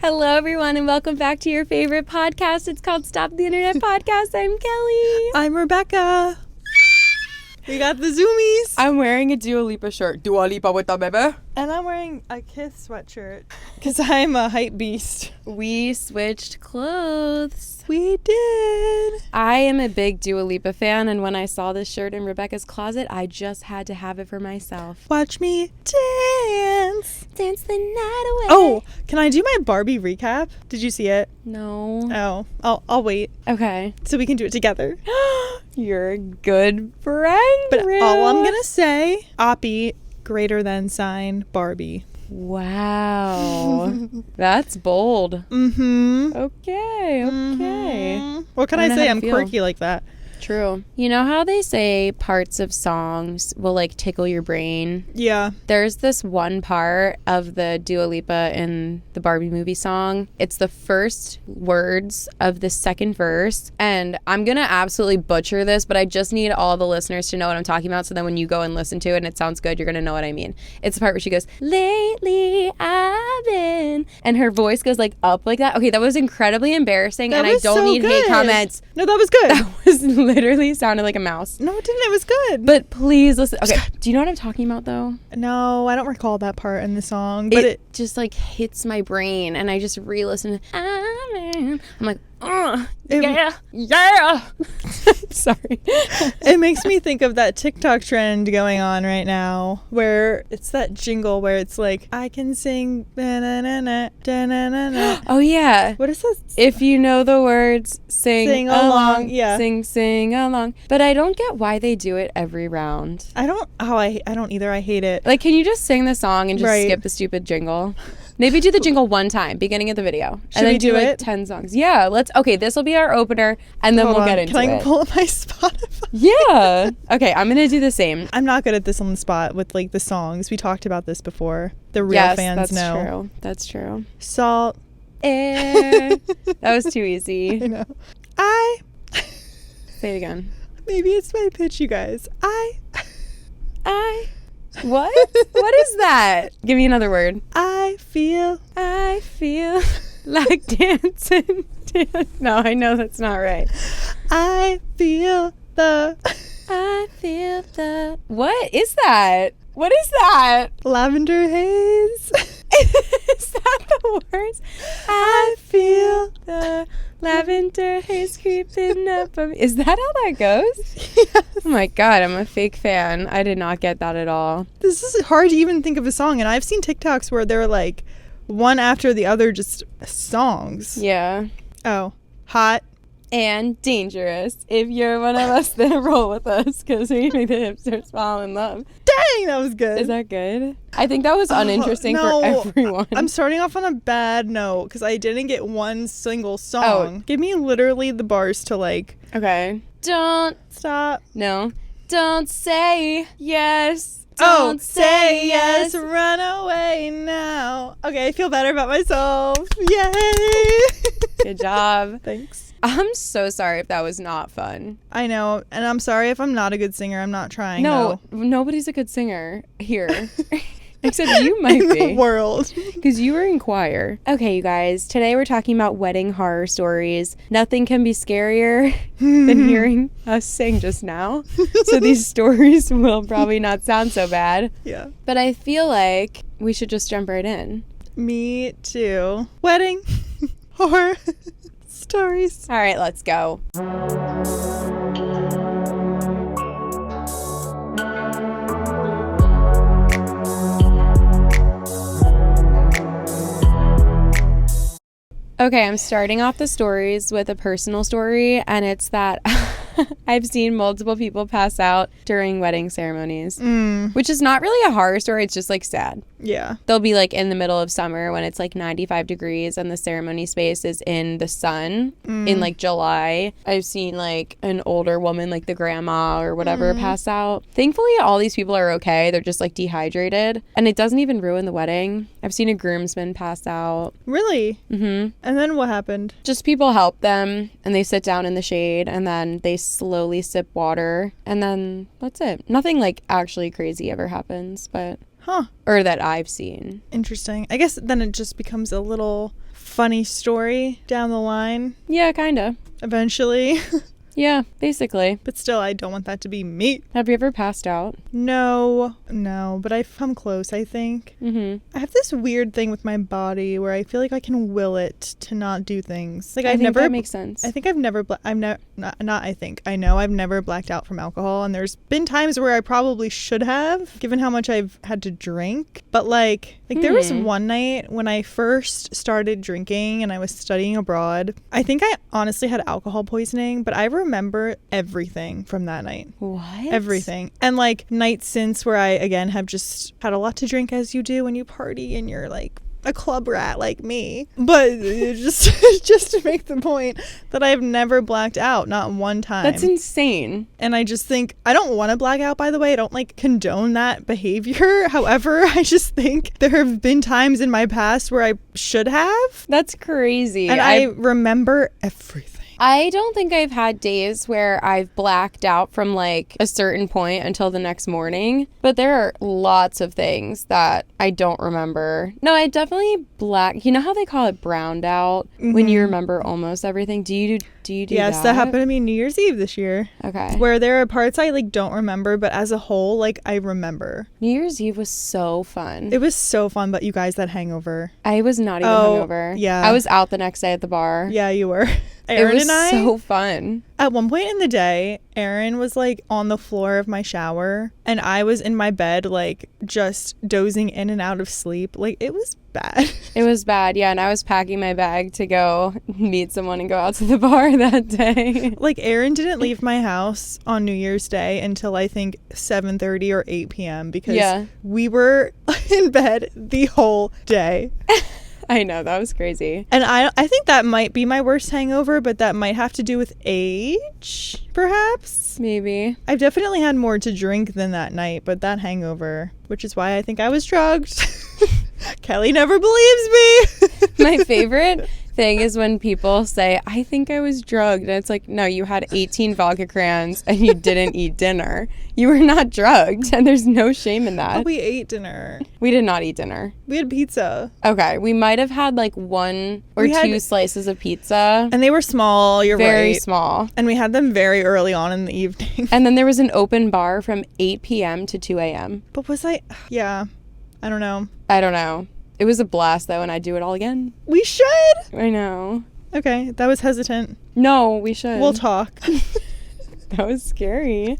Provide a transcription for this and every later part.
Hello, everyone, and welcome back to your favorite podcast. It's called Stop the Internet Podcast. I'm Kelee. I'm Rebecca. We got the zoomies. I'm wearing a Dua Lipa shirt. Dua Lipa with the baby. And I'm wearing a Kiss sweatshirt because I'm a hype beast. We switched clothes. We did. I am a big Dua Lipa fan, and when I saw this shirt in Rebecca's closet, I just had to have it for myself. Watch me dance. Dance the night away. Oh, can I do my Barbie recap? Did you see it? No. Oh, I'll wait. Okay. So we can do it together. You're a good friend, But Rue. all I'm going to say, Oppie, greater than sign Barbie. Wow. That's bold. Mm-hmm. Okay. Mm-hmm. What can I know say? how to I'm feel. quirky like that. True. You know how they say parts of songs will like tickle your brain? Yeah. There's this one part of the Dua Lipa in the Barbie movie song. It's the first words of the second verse. And I'm going to absolutely butcher this, but I just need all the listeners to know what I'm talking about. So then when you go and listen to it and it sounds good, you're going to know what I mean. It's the part where she goes, lately I've been. And her voice goes like up like that. Okay, that was incredibly embarrassing. That and I was don't so need hate good. comments. No, that was good. That was literally sounded like a mouse. No, it didn't. It was good. But please listen. Okay, do you know what I'm talking about though? No, I don't recall that part in the song. But It just like hits my brain, and I just re-listen. I'm like, yeah. Sorry. it makes me think of that TikTok trend going on right now, where it's that jingle where it's like, I can sing da-na-na-na, da-na-na-na. Oh yeah. What is this? If you know the words, sing along, yeah. Sing along. But I don't get why they do it every round. I don't either. I hate it. Like, can you just sing the song and just Right. skip the stupid jingle? Maybe do the jingle one time, beginning of the video. Should and then we do like it? 10 songs. Yeah, okay, this will be our opener, and then Hold we'll on. get into Can I it. pull up my Spotify? Yeah. Okay, I'm going to do the same. I'm not good at this on the spot with like the songs. We talked about this before. The real Yes, fans that's know. true. That's true. Salt. Air. That was too I easy. know. Say it again. Maybe it's my pitch, you guys. What? What is that? Give me another word. I feel like dancing. No, I know that's not right. I feel the What is that? What is that? lavender haze. Is that the words? I feel The lavender haze creeping up on me. Is that how that goes? Yes. Oh my god, I'm a fake fan. I did not get that at all. This is hard to even think of a song, and I've seen TikToks where they're like one after the other, just songs. Yeah. Oh, hot. And dangerous. If you're one of us, then roll with us, because we make the hipsters fall in love. Dang, that was good. Is that good? I think that was uninteresting no, for everyone. I'm starting off on a bad note because I didn't get one single song. Oh. Give me literally the bars to like. Okay. Don't say yes. Don't say yes. Run away now. Okay, I feel better about myself. Yay. Good job. Thanks. I'm so sorry if that was not fun. I know, and I'm sorry if I'm not a good singer. I'm not trying. No, though. nobody's a good singer here. Except you might in be. the world. Because you were in choir. Okay, you guys. Today we're talking about wedding horror stories. Nothing can be scarier than hearing us sing just now. So these stories will probably not sound so bad. Yeah. But I feel like we should just jump right in. Me too. Wedding horror stories. All right, let's go. Okay, I'm starting off the stories with a personal story, and it's that I've seen multiple people pass out during wedding ceremonies, which is not really a horror story. It's just like sad. Yeah. They'll be like in the middle of summer when it's like 95 degrees and the ceremony space is in the sun in like July. I've seen like an older woman, like the grandma or whatever, pass out. Thankfully, all these people are okay. They're just like dehydrated, and it doesn't even ruin the wedding. I've seen a groomsman pass out. Really? Mm-hmm. And then what happened? Just people help them, and they sit down in the shade, and then they slowly sip water, and then that's it. Nothing like actually crazy ever happens, but Huh. or that I've seen. Interesting. I guess then it just becomes a little funny story down the line Yeah, kinda. eventually. Yeah, basically. But still, I don't want that to be me. Have you ever passed out? No, but I've come close, I think. I have this weird thing with my body where I feel like I can will it to not do things. Like I think that makes sense. I think I've never, I know I've never blacked out from alcohol, and there's been times where I probably should have, given how much I've had to drink. But like there was one night when I first started drinking and I was studying abroad. I think I honestly had alcohol poisoning, but I remember everything from that night. What? Everything. And like nights since where I again have just had a lot to drink, as you do when you party and you're like a club rat like me. But just to make the point that I've never blacked out, not one time. That's insane. And I just think, I don't want to black out, by the way. I don't like condone that behavior. However, I just think there have been times in my past where I should have. That's crazy. And I remember everything. I don't think I've had days where I've blacked out from like a certain point until the next morning, but there are lots of things that I don't remember. No, I definitely you know how they call it browned out when you remember almost everything? Do you do Yes, that happened to me New Year's Eve this year. Okay. Where there are parts I like don't remember, but as a whole, like I remember. New Year's Eve was so fun. It was so fun, but you guys, that hangover. I was not even hungover. Yeah. I was out the next day at the bar. Yeah, you were. Aaron and I, so fun. At one point in the day, Aaron was like on the floor of my shower and I was in my bed like just dozing in and out of sleep. Like it was bad. It was bad, yeah. And I was packing my bag to go meet someone and go out to the bar that day. Like Aaron didn't leave my house on New Year's Day until I think 7:30 or 8 p.m. because we were in bed the whole day. I know, that was crazy. And I think that might be my worst hangover, but that might have to do with age, perhaps. Maybe. I've definitely had more to drink than that night, but that hangover, which is why I think I was drugged. Kelee never believes me. My favorite thing is when people say, I think I was drugged. And it's like, no, you had 18 vodka crayons and you didn't eat dinner. You were not drugged, and there's no shame in that. Oh, we ate dinner. We did not eat dinner. We had pizza. Okay, we might have had like one or two slices of pizza. And they were small, you're very right. small. And we had them very early on in the evening. And then there was an open bar from 8 p.m. to 2 a.m. But yeah, I don't know. It was a blast, though, and I'd do it all again. We should. I know. Okay, that was hesitant. No, we should. We'll talk. That was scary.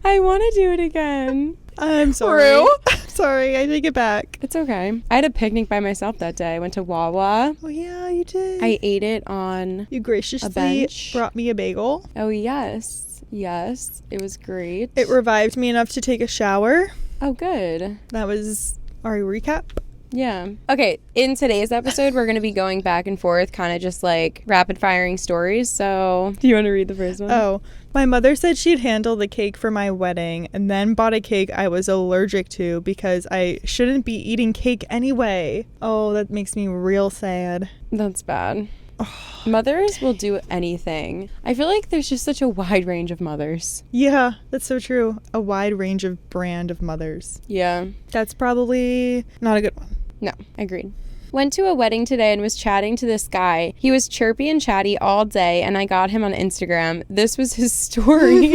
I want to do it again. I'm sorry. Sorry, I take it back. It's okay. I had a picnic by myself that day. I went to Wawa. Oh, yeah, you did. I ate it on You graciously a bench. brought me a bagel. Oh, yes. Yes. It was great. It revived me enough to take a shower. Oh, good. That was our recap. Yeah. Okay, in today's episode, we're going to be going back and forth, kind of just like rapid firing stories. So, do you want to read the first one? Oh, my mother said she'd handle the cake for my wedding and then bought a cake I was allergic to because I shouldn't be eating cake anyway. Oh, that makes me real sad. That's bad. Mothers will do anything. I feel like there's just such a wide range of mothers. Yeah, that's so true. A wide range of brand of mothers. Yeah. That's probably not a good one. No, agreed. Went to a wedding today and was chatting to this guy. He was chirpy and chatty all day, and I got him on Instagram. This was his story.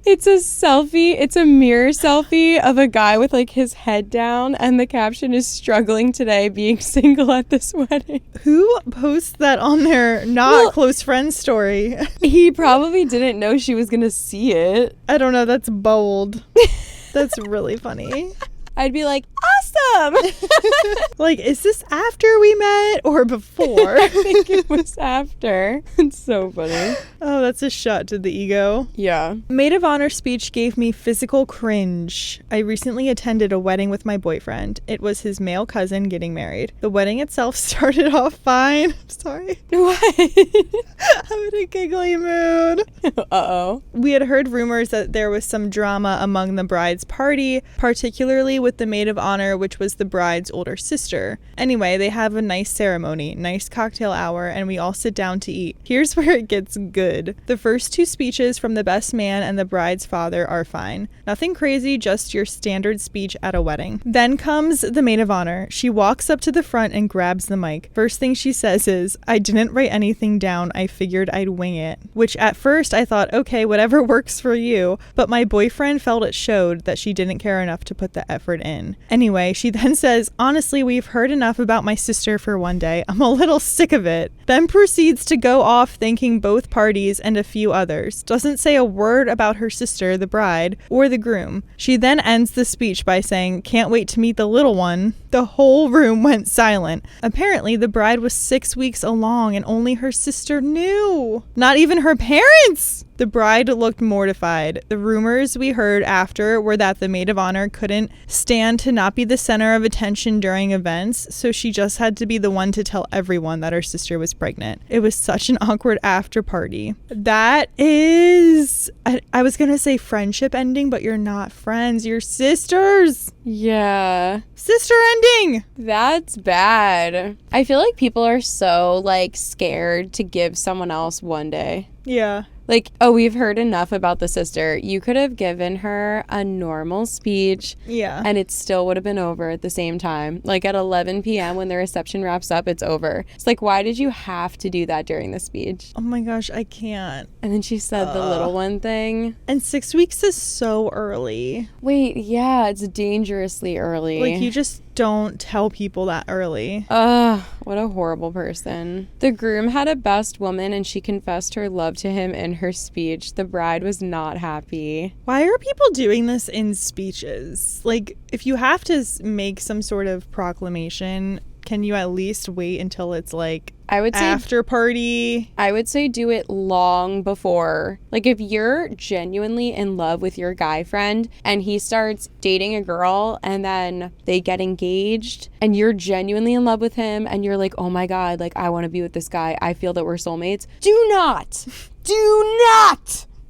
It's a selfie. It's a mirror selfie of a guy with like his head down, and the caption is "struggling today, being single at this wedding." Who posts that on their close friends story? He probably didn't know she was gonna see it. I don't know. That's bold. That's really funny. I'd be like, awesome! Like, is this after we met or before? I think it was after. It's so funny. Oh, that's a shot to the ego. Yeah. Maid of honor speech gave me physical cringe. I recently attended a wedding with my boyfriend. It was his male cousin getting married. The wedding itself started off fine. I'm sorry. What? I'm in a giggly mood. Uh-oh. We had heard rumors that there was some drama among the bride's party, particularly with the maid of honor, which was the bride's older sister. Anyway, they have a nice ceremony, nice cocktail hour, and we all sit down to eat. Here's where it gets good. The first 2 speeches from the best man and the bride's father are fine. Nothing crazy, just your standard speech at a wedding. Then comes the maid of honor. She walks up to the front and grabs the mic. First thing she says is, "I didn't write anything down. I figured I'd wing it." Which at first I thought, okay, whatever works for you. But my boyfriend felt it showed that she didn't care enough to put the effort in. Anyway, she then says, "Honestly, we've heard enough about my sister for one day. I'm a little sick of it." Then proceeds to go off thanking both parties and a few others. Doesn't say a word about her sister, the bride, or the groom. She then ends the speech by saying, "Can't wait to meet the little one." The whole room went silent. Apparently, the bride was 6 weeks along and only her sister knew. Not even her parents! The bride looked mortified. The rumors we heard after were that the maid of honor couldn't stand to not be the center of attention during events, so she just had to be the one to tell everyone that her sister was pregnant. It was such an awkward after party. That is, I was gonna say friendship ending, but you're not friends, you're sisters. Yeah. Sister ending. That's bad. I feel like people are so like scared to give someone else one day. Yeah. Like, oh, we've heard enough about the sister. You could have given her a normal speech. Yeah. And it still would have been over at the same time. Like at 11 p.m. when the reception wraps up, it's over. It's like, why did you have to do that during the speech? Oh my gosh, I can't. And then she said the little one thing. And 6 weeks is so early. Wait, yeah, it's dangerously early. Like, you just don't tell people that early. Ugh, what a horrible person. The groom had a best woman and she confessed her love to him in her speech. The bride was not happy. Why are people doing this in speeches? Like, if you have to make some sort of proclamation, can you at least wait until it's like I would say after party? I would say do it long before. Like if you're genuinely in love with your guy friend and he starts dating a girl and then they get engaged and you're genuinely in love with him and you're like, oh my God, like I want to be with this guy. I feel that we're soulmates. Do not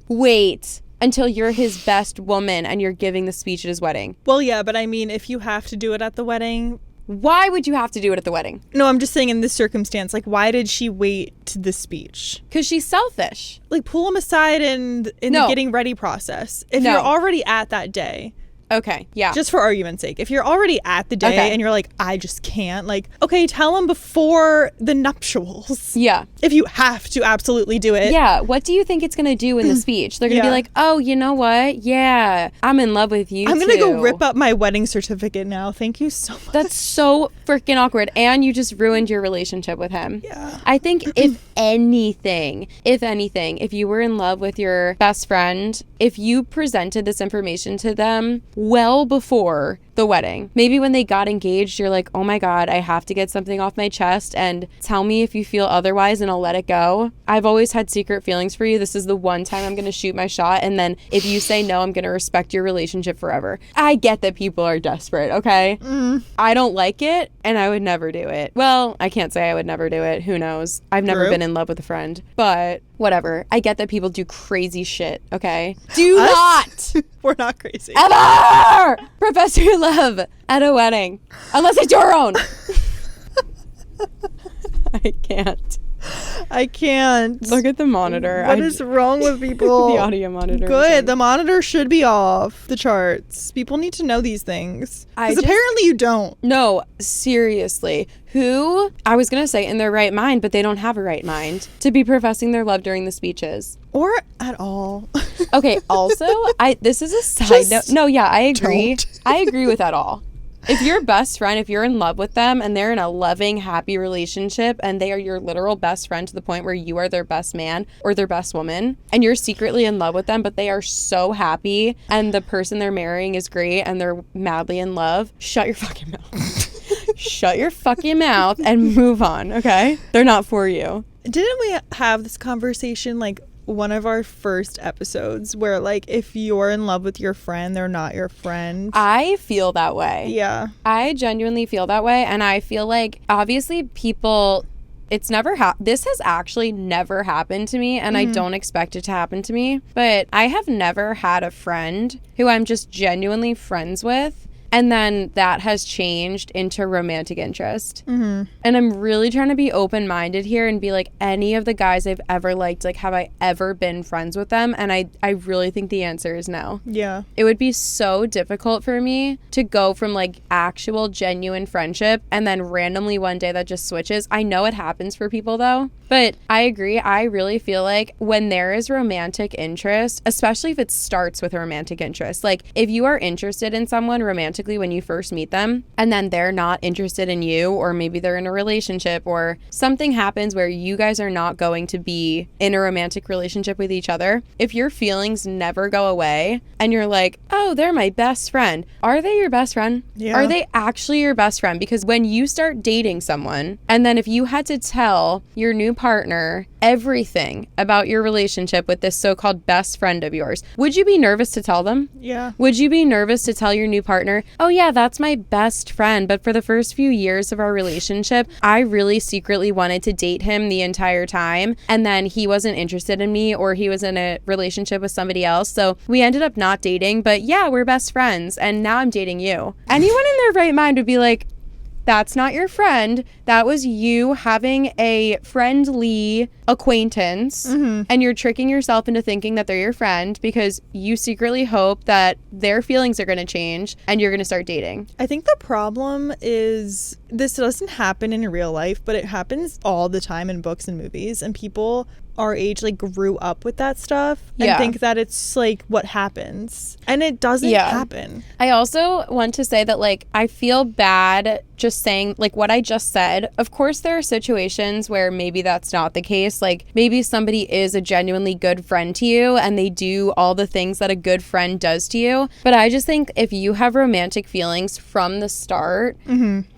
wait until you're his best woman and you're giving the speech at his wedding. Well, yeah, but I mean, if you have to do it at the wedding. Why would you have to do it at the wedding? No, I'm just saying in this circumstance, like, why did she wait to the speech? Because she's selfish. Like, pull him aside in the getting ready process. If you're already at that day. Okay, yeah. Just for argument's sake. If you're already at the day and you're like, I just can't, like, okay, tell him before the nuptials. Yeah. If you have to absolutely do it. Yeah. What do you think it's going to do in the speech? They're going to be like, oh, you know what? Yeah, I'm in love with you, I'm going to go rip up my wedding certificate now. Thank you so much. That's so freaking awkward. And you just ruined your relationship with him. Yeah. I think if anything, if you were in love with your best friend, if you presented this information to them well before the wedding, maybe when they got engaged, you're like, oh my God, I have to get something off my chest and tell me if you feel otherwise and I'll let it go. I've always had secret feelings for you. This is the one time I'm going to shoot my shot. And then if you say no, I'm going to respect your relationship forever. I get that people are desperate, okay? I don't like it and I would never do it. Well, I can't say I would never do it. Who knows? I've never been in love with a friend, but whatever. I get that people do crazy shit, okay? Do not! We're not crazy. Ever profess your love at a wedding. Unless it's your own. I can't. Look at the monitor. What is wrong with people? The audio monitor. Good. The monitor should be off the charts. People need to know these things. Because apparently you don't. No, seriously. Who, I was going to say in their right mind, but they don't have a right mind to be professing their love during the speeches. Or at all. Okay, also, this is a side note. No, yeah, I agree. I agree with that all. If your best friend, if you're in love with them and they're in a loving, happy relationship and they are your literal best friend to the point where you are their best man or their best woman and you're secretly in love with them, but they are so happy and the person they're marrying is great and they're madly in love, shut your fucking mouth. Shut your fucking mouth and move on, okay? They're not for you. Didn't we have this conversation like one of our first episodes where like if you're in love with your friend, they're not your friend? I feel that way. Yeah. I genuinely feel that way. And I feel like obviously people, it's never this has actually never happened to me and I don't expect it to happen to me. But I have never had a friend who I'm just genuinely friends with And then that has changed into romantic interest. Mm-hmm. And I'm really trying to be open-minded here and be like, any of the guys I've ever liked, like, have I ever been friends with them? And I really think the answer is no. Yeah. It would be so difficult for me to go from like actual genuine friendship and then randomly one day that just switches. I know it happens for people though, but I agree. I really feel like when there is romantic interest, especially if it starts with a romantic interest, like if you are interested in someone romantically when you first meet them and then they're not interested in you, or maybe they're in a relationship or something happens where you guys are not going to be in a romantic relationship with each other, if your feelings never go away and you're like, oh, they're my best friend. Are they your best friend? Yeah. Are they actually your best friend? Because when you start dating someone, and then if you had to tell your new partner everything about your relationship with this so-called best friend of yours, would you be nervous to tell them? Yeah. Would you be nervous to tell your new partner, oh yeah, that's my best friend, but for the first few years of our relationship, I really secretly wanted to date him the entire time, and then he wasn't interested in me, or he was in a relationship with somebody else, so we ended up not dating, but yeah, we're best friends, and now I'm dating you. Anyone in their right mind would be like, that's not your friend. That was you having a friendly acquaintance, and you're tricking yourself into thinking that they're your friend because you secretly hope that their feelings are going to change and you're going to start dating. I think the problem is this doesn't happen in real life, but it happens all the time in books and movies, and people our age like grew up with that stuff and think that it's like what happens, and it doesn't happen. I also want to say that like I feel bad just saying like what I just said. Of course there are situations where maybe that's not the case, like maybe somebody is a genuinely good friend to you and they do all the things that a good friend does to you, but I just think if you have romantic feelings from the start,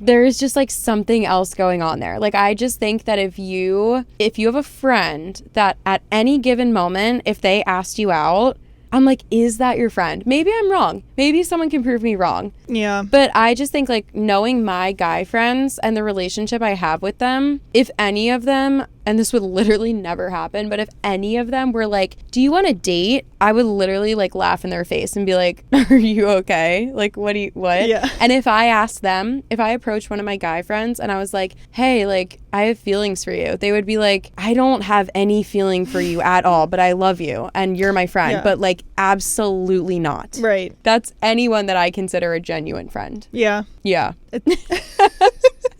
there is just like something else going on there. Like I just think that if you have a friend that at any given moment, if they asked you out, I'm like, is that your friend? Maybe I'm wrong. Maybe someone can prove me wrong. Yeah. But I just think like knowing my guy friends and the relationship I have with them, if any of them, and this would literally never happen, but if any of them were like, do you want to date? I would literally like laugh in their face and be like, are you okay? Like, what? Yeah. And if I asked them, if I approached one of my guy friends and I was like, hey, like, I have feelings for you, they would be like, I don't have any feeling for you at all, but I love you and you're my friend. Yeah. But like, absolutely not. Right. That's anyone that I consider a genuine friend. Yeah. Yeah.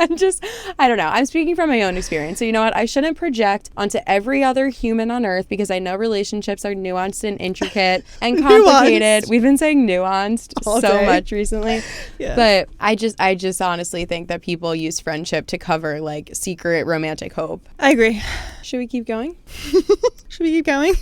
I don't know. I'm speaking from my own experience. So you know what? I shouldn't project onto every other human on earth because I know relationships are nuanced and intricate and complicated. We've been saying nuanced all so day. much recently. Yeah. But I just honestly think that people use friendship to cover like secret romantic hope. I agree. Should we keep going? Should we keep going?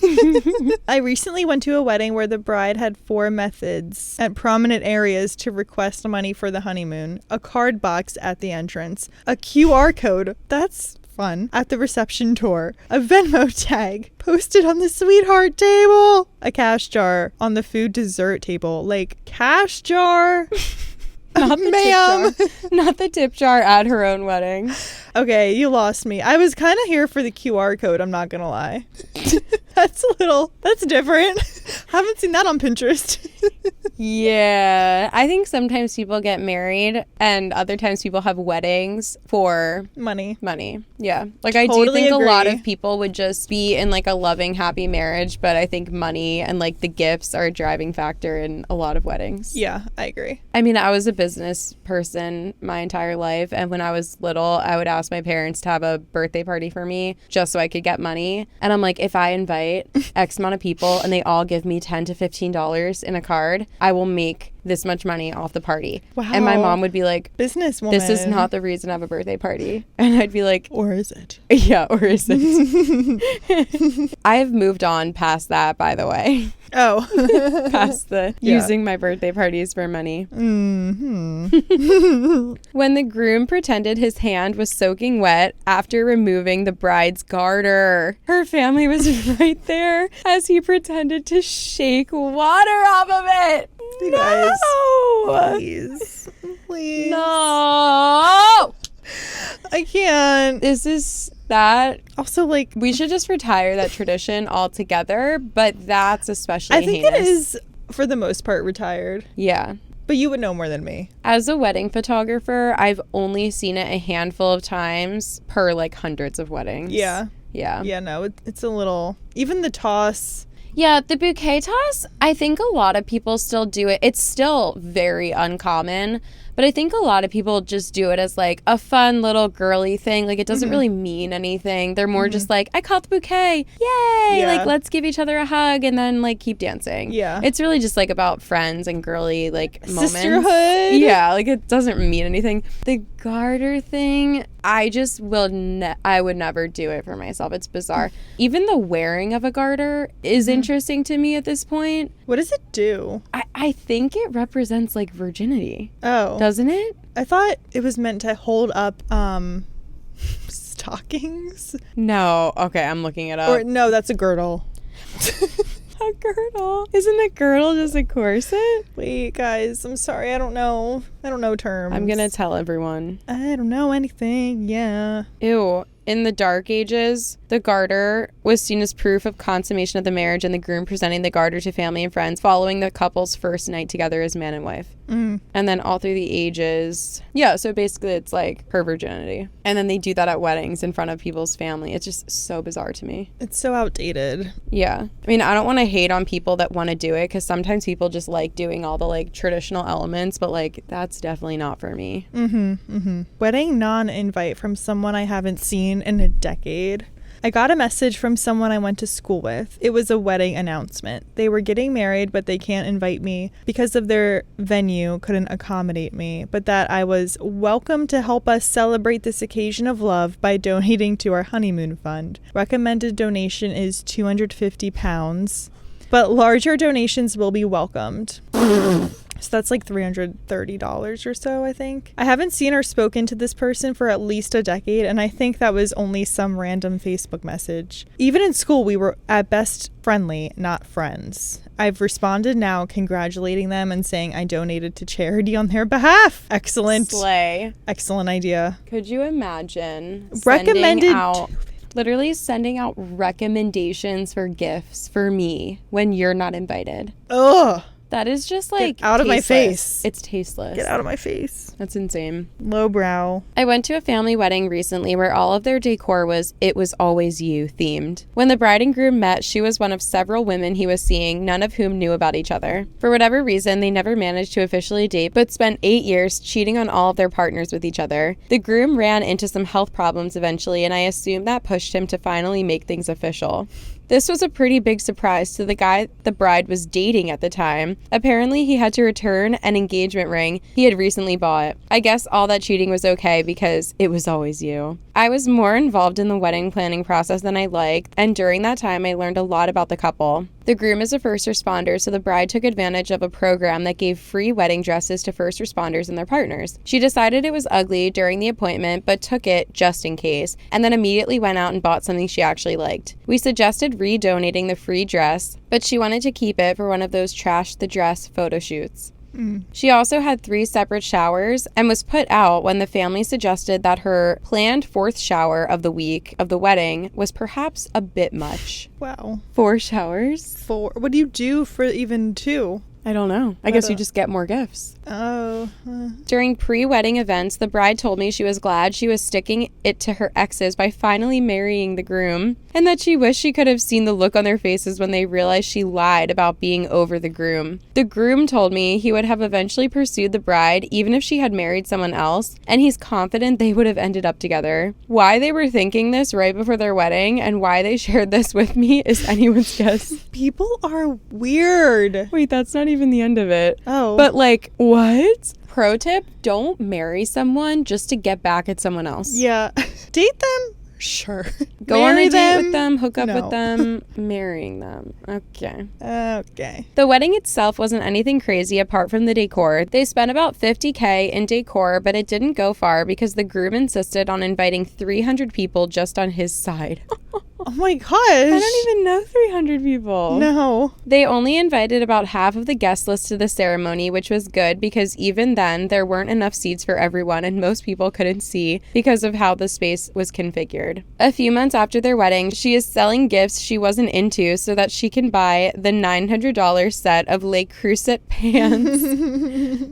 I recently went to a wedding where the bride had 4 methods at prominent areas to request money for the honeymoon. A card box at the entrance. A QR code. That's fun. At the reception door. A Venmo tag posted on the sweetheart table. A cash jar on the food dessert table. Like, cash jar? Not the ma'am. tip jar. Not the tip jar at her own wedding. Okay, you lost me. I was kind of here for the QR code, I'm not gonna lie. That's different. Haven't seen that on Pinterest. Yeah, I think sometimes people get married and other times people have weddings for Money. Yeah, like I do Totally think agree. a lot of people would just be in like a loving, happy marriage, but I think money and like the gifts are a driving factor in a lot of weddings. Yeah, I agree. I mean, I was a business person my entire life, and when I was little, I would ask my parents to have a birthday party for me just so I could get money. And I'm like, if I invite X amount of people and they all give me $10 to $15 in a card, I will make this much money off the party. Wow. And my mom would be like, Businesswoman. this is not the reason I have a birthday party. And I'd be like, Or is it? yeah, or is it? I've moved on past that, by the way. Oh. Past the using my birthday parties for money. Mm-hmm. When the groom pretended his hand was soaking wet after removing the bride's garter, her family was right there as he pretended to shake water off of it. You No! guys, please. No! I can't. This is that. Also, like, We should just retire that tradition altogether, but that's especially I think heinous. it is, for the most part, retired. Yeah. But you would know more than me. As a wedding photographer, I've only seen it a handful of times per like hundreds of weddings. Yeah. Yeah. Yeah, no, it's a little... Even the toss... Yeah, the bouquet toss, I think a lot of people still do it. It's still very uncommon, but I think a lot of people just do it as like a fun little girly thing. Like it doesn't really mean anything. They're more just like, I caught the bouquet. Yay! Yeah. Like let's give each other a hug and then like keep dancing. Yeah. It's really just like about friends and girly like moments. Sisterhood. Yeah, like it doesn't mean anything. The garter thing, I just I would never do it for myself. It's bizarre. Even the wearing of a garter is interesting to me at this point. What does it do? I think it represents like virginity. Oh. Doesn't it? I thought it was meant to hold up stockings. No. Okay, I'm looking it up. Or no, that's a girdle. A girdle? Isn't a girdle just a corset? Wait, guys, I'm sorry. I don't know terms. I'm gonna tell everyone. I don't know anything. Yeah. Ew. In the Dark Ages, the garter was seen as proof of consummation of the marriage, and the groom presenting the garter to family and friends following the couple's first night together as man and wife. And then all through the ages. Yeah, so basically it's like her virginity. And then they do that at weddings in front of people's family. It's just so bizarre to me. It's so outdated. Yeah. I mean, I don't want to hate on people that want to do it because sometimes people just like doing all the like traditional elements, but like that's definitely not for me. Wedding non-invite from someone I haven't seen in a decade. I got a message from someone I went to school with. It was a wedding announcement. They were getting married, but they can't invite me because of their venue couldn't accommodate me, but that I was welcome to help us celebrate this occasion of love by donating to our honeymoon fund. Recommended donation is £250, but larger donations will be welcomed. So that's like $330 or so, I think. I haven't seen or spoken to this person for at least a decade, and I think that was only some random Facebook message. Even in school, we were at best friendly, not friends. I've responded now congratulating them and saying I donated to charity on their behalf. Excellent. Slay. Excellent idea. Could you imagine Recommended literally sending out recommendations for gifts for me when you're not invited? Ugh. That is just like Get out of my tasteless. face. It's tasteless. Get out of my face. That's insane. Lowbrow. I went to a family wedding recently where all of their decor was "It Was Always You" themed. When the bride and groom met, she was one of several women he was seeing, none of whom knew about each other. For whatever reason, they never managed to officially date, but spent 8 years cheating on all of their partners with each other. The groom ran into some health problems eventually, and I assume that pushed him to finally make things official. This was a pretty big surprise to the guy the bride was dating at the time. Apparently, he had to return an engagement ring he had recently bought. I guess all that cheating was okay because it was always you. I was more involved in the wedding planning process than I liked, and during that time, I learned a lot about the couple. The groom is a first responder, so the bride took advantage of a program that gave free wedding dresses to first responders and their partners. She decided it was ugly during the appointment, but took it just in case, and then immediately went out and bought something she actually liked. We suggested redonating the free dress, but she wanted to keep it for one of those trash the dress photo shoots. She also had 3 separate showers and was put out when the family suggested that her planned 4th shower of the week of the wedding was perhaps a bit much. Wow. 4 showers? 4. What do you do for even 2? I don't know. I guess you just get more gifts. Oh. During pre-wedding events, the bride told me she was glad she was sticking it to her exes by finally marrying the groom, and that she wished she could have seen the look on their faces when they realized she lied about being over the groom. The groom told me he would have eventually pursued the bride even if she had married someone else, and he's confident they would have ended up together. Why they were thinking this right before their wedding and why they shared this with me is anyone's guess. People are weird. Wait, that's not even the end of it. Oh. But like, what? Pro tip, don't marry someone just to get back at someone else. Yeah. Date them? Sure. Go on a date with them, hook up No. with them, marrying them. Okay. Okay. The wedding itself wasn't anything crazy apart from the decor. They spent about $50,000 in decor, but it didn't go far because the groom insisted on inviting 300 people just on his side. Oh my gosh. I don't even know 300 people. No. They only invited about half of the guest list to the ceremony, which was good because even then there weren't enough seats for everyone and most people couldn't see because of how the space was configured. A few months after their wedding, she is selling gifts she wasn't into so that she can buy the $900 set of Le Creuset pants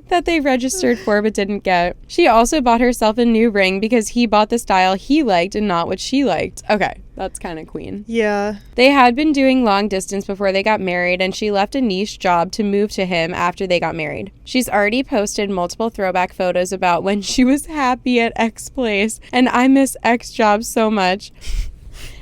that they registered for but didn't get. She also bought herself a new ring because he bought the style he liked and not what she liked. Okay, that's kind of queen. Yeah. They had been doing long distance before they got married, and she left a niche job to move to him after they got married. She's already posted multiple throwback photos about when she was happy at X place, and I miss X job so much.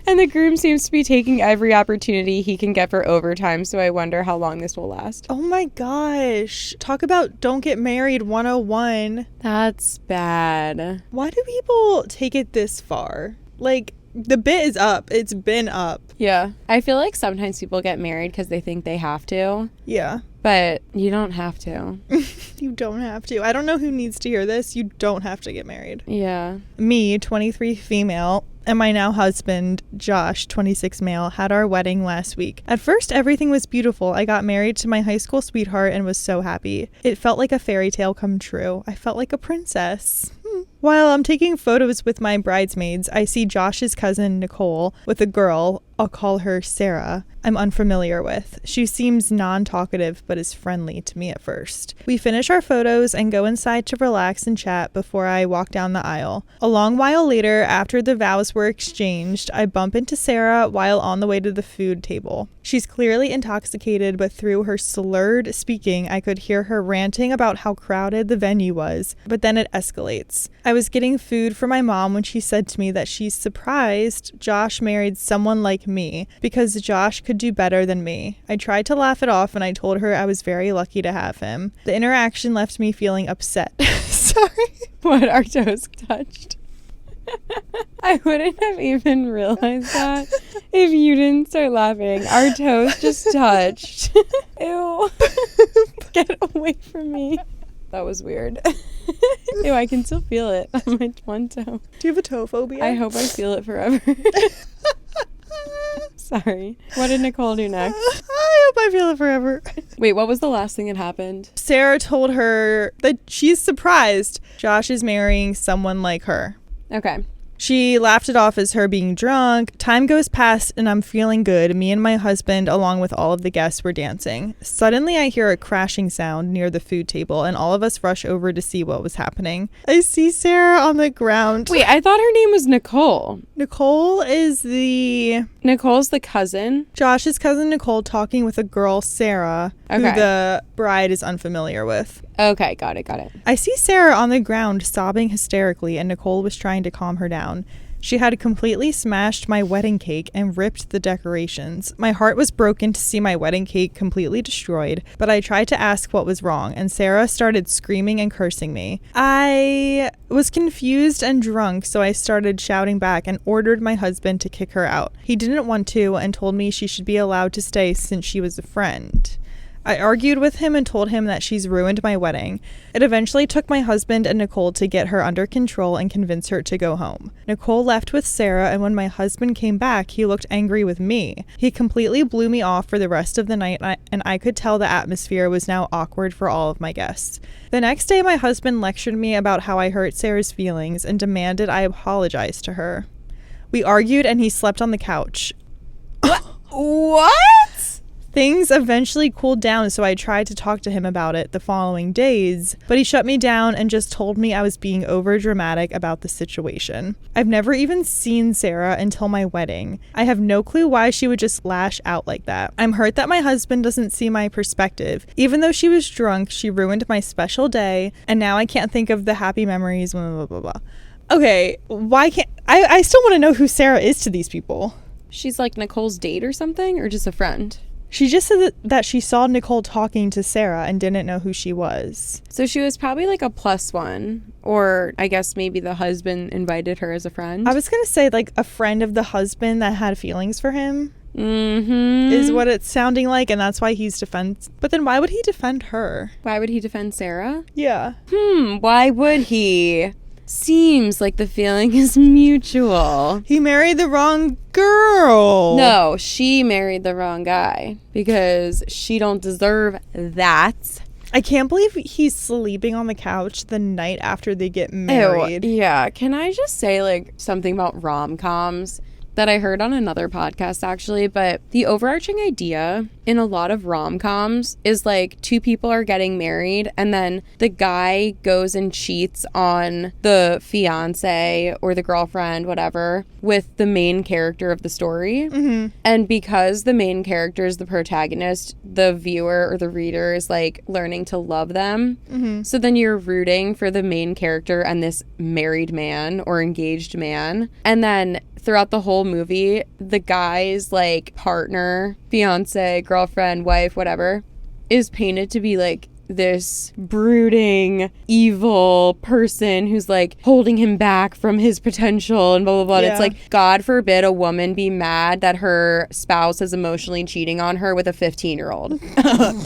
And the groom seems to be taking every opportunity he can get for overtime, so I wonder how long this will last. Oh my gosh. Talk about don't get married 101. That's bad. Why do people take it this far? Like, the bit is up. It's been up. Yeah. I feel like sometimes people get married because they think they have to. Yeah. But you don't have to. You don't have to. I don't know who needs to hear this. You don't have to get married. Yeah. Me, 23 female, and my now husband, Josh, 26 male, had our wedding last week. At first, everything was beautiful. I got married to my high school sweetheart and was so happy. It felt like a fairy tale come true. I felt like a princess. While I'm taking photos with my bridesmaids, I see Josh's cousin, Nicole, with a girl, I'll call her Sarah, I'm unfamiliar with. She seems non-talkative but is friendly to me at first. We finish our photos and go inside to relax and chat before I walk down the aisle. A long while later, after the vows were exchanged, I bump into Sarah while on the way to the food table. She's clearly intoxicated, but through her slurred speaking, I could hear her ranting about how crowded the venue was, but then it escalates. I was getting food for my mom when she said to me that she's surprised Josh married someone like me because Josh could do better than me. I tried to laugh it off and I told her I was very lucky to have him. The interaction left me feeling upset. Sorry. What, our toes touched? I wouldn't have even realized that if you didn't start laughing. Our toes just touched. Ew. Get away from me. That was weird. Ew, I can still feel it on my one toe. Do you have a toe phobia? I hope I feel it forever. Sorry. What did Nicole do next? I hope I feel it forever. Wait, what was the last thing that happened? Sarah told her that she's surprised Josh is marrying someone like her. Okay. She laughed it off as her being drunk. Time goes past and I'm feeling good. Me and my husband, along with all of the guests, were dancing. Suddenly, I hear a crashing sound near the food table and all of us rush over to see what was happening. I see Sarah on the ground. Wait, I thought her name was Nicole. Nicole is Nicole's the cousin? Josh's cousin Nicole talking with a girl, Sarah, who the bride is unfamiliar with. Okay, got it. I see Sarah on the ground sobbing hysterically and Nicole was trying to calm her down. She had completely smashed my wedding cake and ripped the decorations. My heart was broken to see my wedding cake completely destroyed, but I tried to ask what was wrong and Sarah started screaming and cursing me. I was confused and drunk, so I started shouting back and ordered my husband to kick her out. He didn't want to and told me she should be allowed to stay since she was a friend. I argued with him and told him that she's ruined my wedding. It eventually took my husband and Nicole to get her under control and convince her to go home. Nicole left with Sarah, and when my husband came back, he looked angry with me. He completely blew me off for the rest of the night, and I could tell the atmosphere was now awkward for all of my guests. The next day, my husband lectured me about how I hurt Sarah's feelings and demanded I apologize to her. We argued, and he slept on the couch. What? Things eventually cooled down, so I tried to talk to him about it the following days, but he shut me down and just told me I was being overdramatic about the situation. I've never even seen Sarah until my wedding. I have no clue why she would just lash out like that. I'm hurt that my husband doesn't see my perspective. Even though she was drunk, she ruined my special day, and now I can't think of the happy memories, blah, blah, blah, blah. Okay, why can't... I still want to know who Sarah is to these people. She's like Nicole's date or something, or just a friend? She just said that she saw Nicole talking to Sarah and didn't know who she was. So she was probably like a plus one, or I guess maybe the husband invited her as a friend. I was going to say like a friend of the husband that had feelings for him. Mm-hmm. Is what it's sounding like, and that's why he's But then why would he defend her? Why would he defend Sarah? Yeah. Why would he? Seems like the feeling is mutual. He married the wrong girl. No, she married the wrong guy because she don't deserve that. I can't believe he's sleeping on the couch the night after they get married. Ew, yeah. Can I just say like something about rom-coms that I heard on another podcast actually? But the overarching idea in a lot of rom-coms is like two people are getting married and then the guy goes and cheats on the fiance or the girlfriend, whatever, with the main character of the story. Mm-hmm. And because the main character is the protagonist, the viewer or the reader is like learning to love them. Mm-hmm. So then you're rooting for the main character and this married man or engaged man. And then throughout the whole movie, the guy's like partner, fiance, girlfriend, wife, whatever, is painted to be like this brooding, evil person who's like holding him back from his potential and blah, blah, blah. Yeah. It's like, God forbid a woman be mad that her spouse is emotionally cheating on her with a 15-year-old.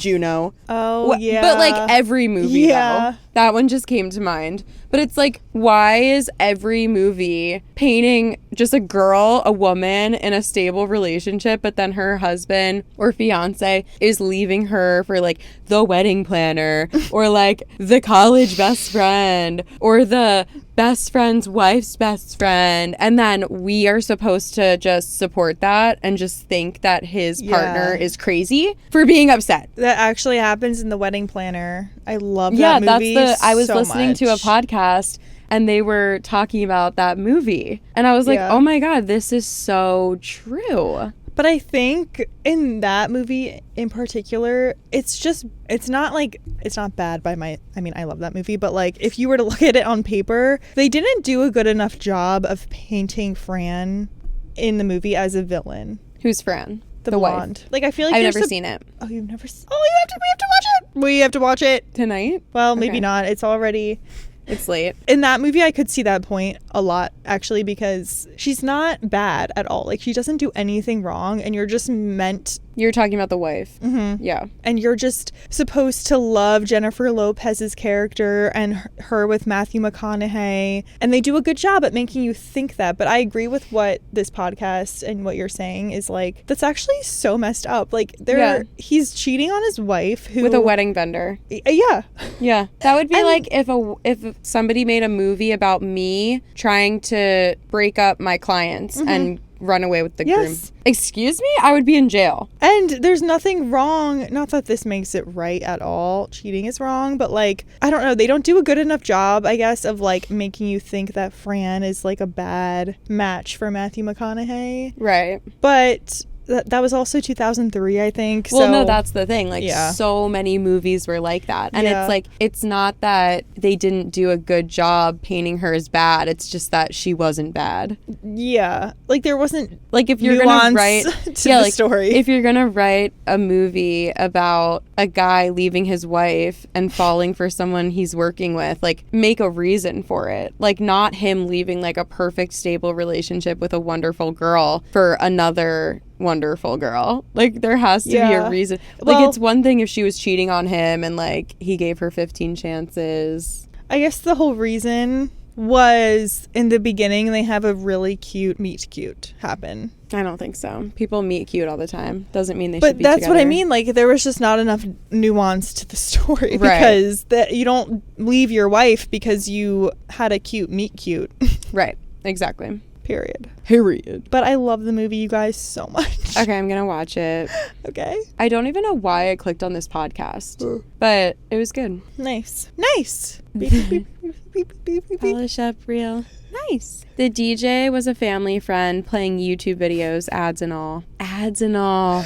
Juno. Oh, yeah. But like every movie, though. That one just came to mind. But it's like, why is every movie painting just a girl, a woman in a stable relationship, but then her husband or fiance is leaving her for like the wedding planner or like the college best friend or the best friend's wife's best friend, and then we are supposed to just support that and just think that his partner is crazy for being upset. That actually happens in The Wedding Planner. I love that movie. I was so listening much. to a podcast and they were talking about that movie and I was like, oh my God, this is so true. But I think in that movie in particular, it's not bad by I love that movie, but like if you were to look at it on paper, they didn't do a good enough job of painting Fran in the movie as a villain. Who's Fran? The blonde. Wife. Like I feel like I've never seen it. Oh, you've never seen. Oh, we have to watch it. We have to watch it tonight. Well, maybe not. It's late. In that movie, I could see that point a lot, actually, because she's not bad at all. Like, she doesn't do anything wrong, and you're just meant... You're talking about the wife. Mm-hmm. Yeah. And you're just supposed to love Jennifer Lopez's character and her with Matthew McConaughey. And they do a good job at making you think that. But I agree with what this podcast and what you're saying is like, that's actually so messed up. Like, he's cheating on his wife with a wedding vendor. Yeah. Yeah. That would be like if somebody made a movie about me trying to break up my clients and run away with the groom. Excuse me? I would be in jail. And there's nothing wrong. Not that this makes it right at all. Cheating is wrong. But like, I don't know. They don't do a good enough job, I guess, of like making you think that Fran is like a bad match for Matthew McConaughey. Right. But... That was also 2003, I think. Well, no, that's the thing. Like, so many movies were like that. And it's like, it's not that they didn't do a good job painting her as bad. It's just that she wasn't bad. Yeah. Like, there wasn't like if you're going to write the story. If you're going to write a movie about a guy leaving his wife and falling for someone he's working with, like, make a reason for it. Like, not him leaving, like, a perfect, stable relationship with a wonderful girl for another wonderful girl. Like, there has to be a reason. Like, it's one thing if she was cheating on him and like he gave her 15 chances. I guess the whole reason was in the beginning they have a really cute meet cute happen. I don't think so. People meet cute all the time. Doesn't mean they should be together. But that's what I mean. Like, there was just not enough nuance to the story. Right. Because that you don't leave your wife because you had a cute meet cute. Right. Exactly. Period. But I love the movie, you guys, so much. Okay, I'm gonna watch it. Okay. I don't even know why I clicked on this podcast, but it was good. Nice. Polish up real. Nice. The DJ was a family friend playing YouTube videos, ads and all.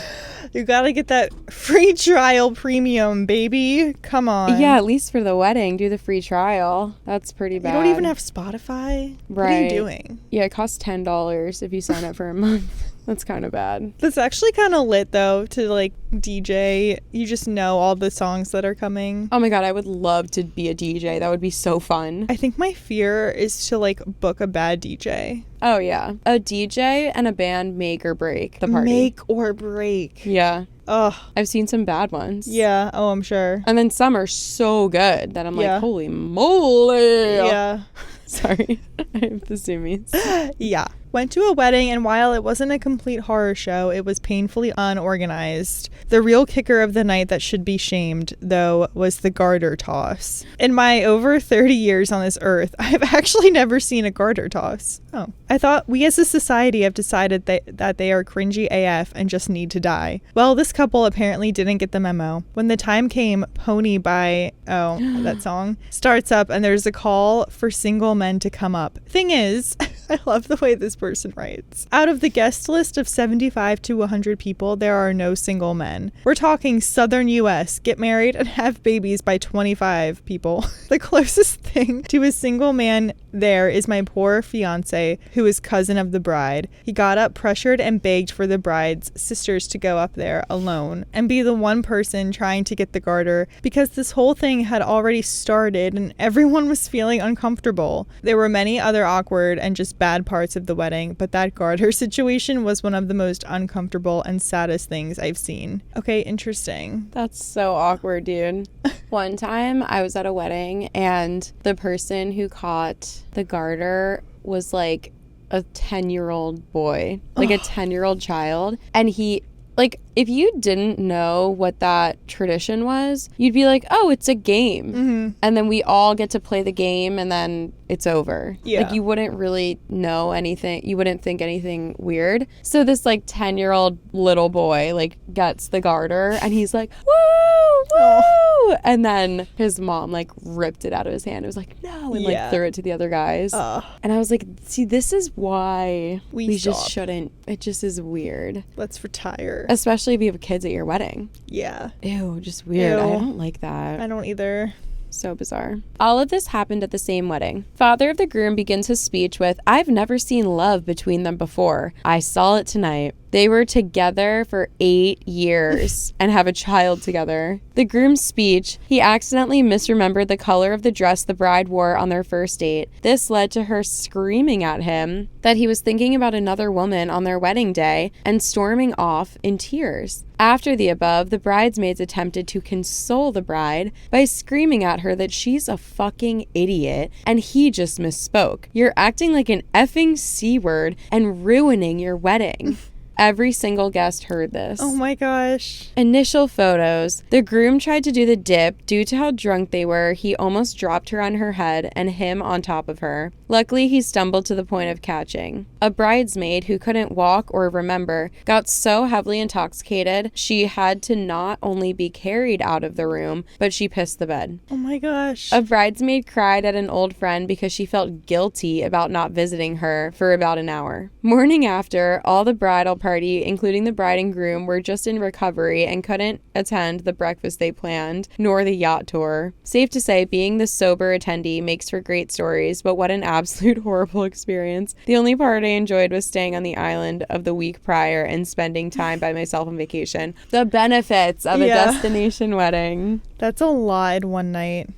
You gotta get that free trial premium, baby. Come on. Yeah, at least for the wedding, do the free trial. That's pretty bad. You don't even have Spotify? Right. What are you doing? Yeah, it costs $10 if you sign up for a month. That's kind of bad. That's actually kind of lit, though, to, like, DJ. You just know all the songs that are coming. Oh, my God. I would love to be a DJ. That would be so fun. I think my fear is to, like, book a bad DJ. Oh, yeah. A DJ and a band make or break the party. Make or break. Yeah. Ugh. I've seen some bad ones. Yeah. Oh, I'm sure. And then some are so good that I'm like, holy moly. Yeah. Sorry. I have the zoomies. Yeah. Went to a wedding, and while it wasn't a complete horror show, it was painfully unorganized. The real kicker of the night that should be shamed, though, was the garter toss. In my over 30 years on this earth, I've actually never seen a garter toss. Oh. I thought we as a society have decided that they are cringy AF and just need to die. Well, this couple apparently didn't get the memo. When the time came, Pony by, that song, starts up and there's a call for single men to come up. Thing is, I love the way this person writes. Out of the guest list of 75 to 100 people, there are no single men. We're talking southern US, get married and have babies by 25 people. The closest thing to a single man there is my poor fiance, who is cousin of the bride. He got up, pressured, and begged for the bride's sisters to go up there alone and be the one person trying to get the garter, because this whole thing had already started and everyone was feeling uncomfortable. There were many other awkward and just bad parts of the wedding, but that garter situation was one of the most uncomfortable and saddest things I've seen. Okay, interesting. That's so awkward, dude. One time I was at a wedding and the person who caught the garter was like a 10-year-old boy, like a 10-year-old child. And he, like, if you didn't know what that tradition was, you'd be like, oh, it's a game. Mm-hmm. And then we all get to play the game and then it's over. Yeah. Like, you wouldn't really know anything. You wouldn't think anything weird. So this, like, 10-year-old little boy, like, gets the garter and he's like, woo, woo. Oh. And then his mom, like, ripped it out of his hand. It was like, no. And, like, threw it to the other guys. And I was like, see, this is why we just shouldn't. It just is weird. Let's retire. Especially if you have kids at your wedding. Yeah. Ew, just weird. Ew. I don't like that. I don't either. So bizarre. All of this happened at the same wedding. Father of the groom begins his speech with, I've never seen love between them before. I saw it tonight. They were together for 8 years and have a child together. The groom's speech, he accidentally misremembered the color of the dress the bride wore on their first date. This led to her screaming at him that he was thinking about another woman on their wedding day and storming off in tears. After the above, the bridesmaids attempted to console the bride by screaming at her that she's a fucking idiot and he just misspoke. You're acting like an effing C-word and ruining your wedding. Every single guest heard this. Oh my gosh. Initial photos. The groom tried to do the dip. Due to how drunk they were, he almost dropped her on her head and him on top of her. Luckily, he stumbled to the point of catching. A bridesmaid who couldn't walk or remember got so heavily intoxicated, she had to not only be carried out of the room, but she pissed the bed. Oh my gosh. A bridesmaid cried at an old friend because she felt guilty about not visiting her for about an hour. Morning after, all the bridal party, including the bride and groom, were just in recovery and couldn't attend the breakfast they planned, nor the yacht tour. Safe to say, being the sober attendee makes for great stories, but what an absolute horrible experience. The only part I enjoyed was staying on the island of the week prior and spending time by myself on vacation. The benefits of a destination wedding. That's a lot in one night.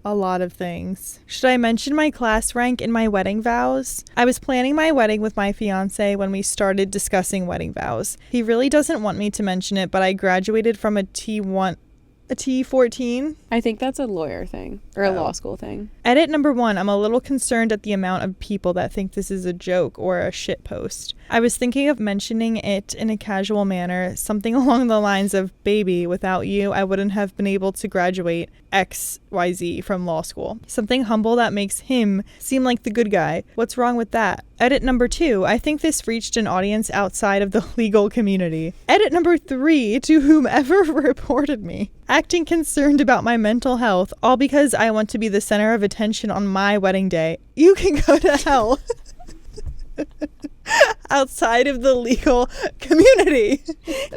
A lot of things. Should I mention my class rank in my wedding vows? I was planning my wedding with my fiance when we started discussing wedding vows. He really doesn't want me to mention it, but I graduated from a T1, a T14. I think that's a lawyer thing or a law school thing. Edit number 1. I'm a little concerned at the amount of people that think this is a joke or a shit post. I was thinking of mentioning it in a casual manner, something along the lines of, baby, without you, I wouldn't have been able to graduate XYZ from law school. Something humble that makes him seem like the good guy. What's wrong with that? Edit number 2. I think this reached an audience outside of the legal community. Edit number 3. To whomever reported me. Acting concerned about my mental health, all because I want to be the center of attention on my wedding day. You can go to hell. Outside of the legal community.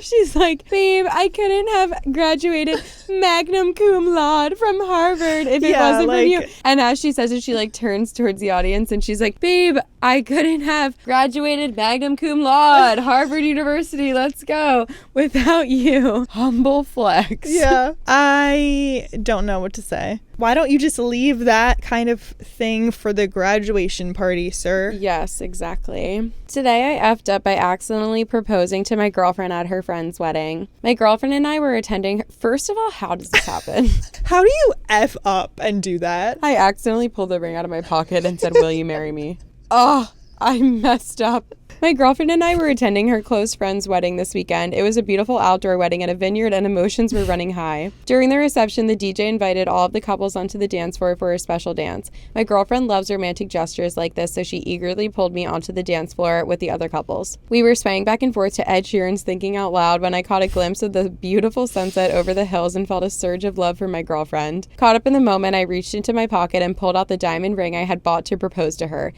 She's like, babe, I couldn't have graduated magna cum laude from Harvard if it wasn't for you. And as she says it, she like turns towards the audience and she's like, babe, I couldn't have graduated magna cum laude, Harvard University, let's go, without you. Humble flex. Yeah. I don't know what to say. Why don't you just leave that kind of thing for the graduation party, sir? Yes, exactly. Today I effed up by accidentally proposing to my girlfriend at her friend's wedding. My girlfriend and I were attending. First of all, how does this happen? How do you F up and do that? I accidentally pulled the ring out of my pocket and said, will you marry me? Oh, I messed up. My girlfriend and I were attending her close friend's wedding this weekend. It was a beautiful outdoor wedding at a vineyard and emotions were running high. During the reception, the DJ invited all of the couples onto the dance floor for a special dance. My girlfriend loves romantic gestures like this, so she eagerly pulled me onto the dance floor with the other couples. We were swaying back and forth to Ed Sheeran's Thinking Out Loud when I caught a glimpse of the beautiful sunset over the hills and felt a surge of love for my girlfriend. Caught up in the moment, I reached into my pocket and pulled out the diamond ring I had bought to propose to her, ...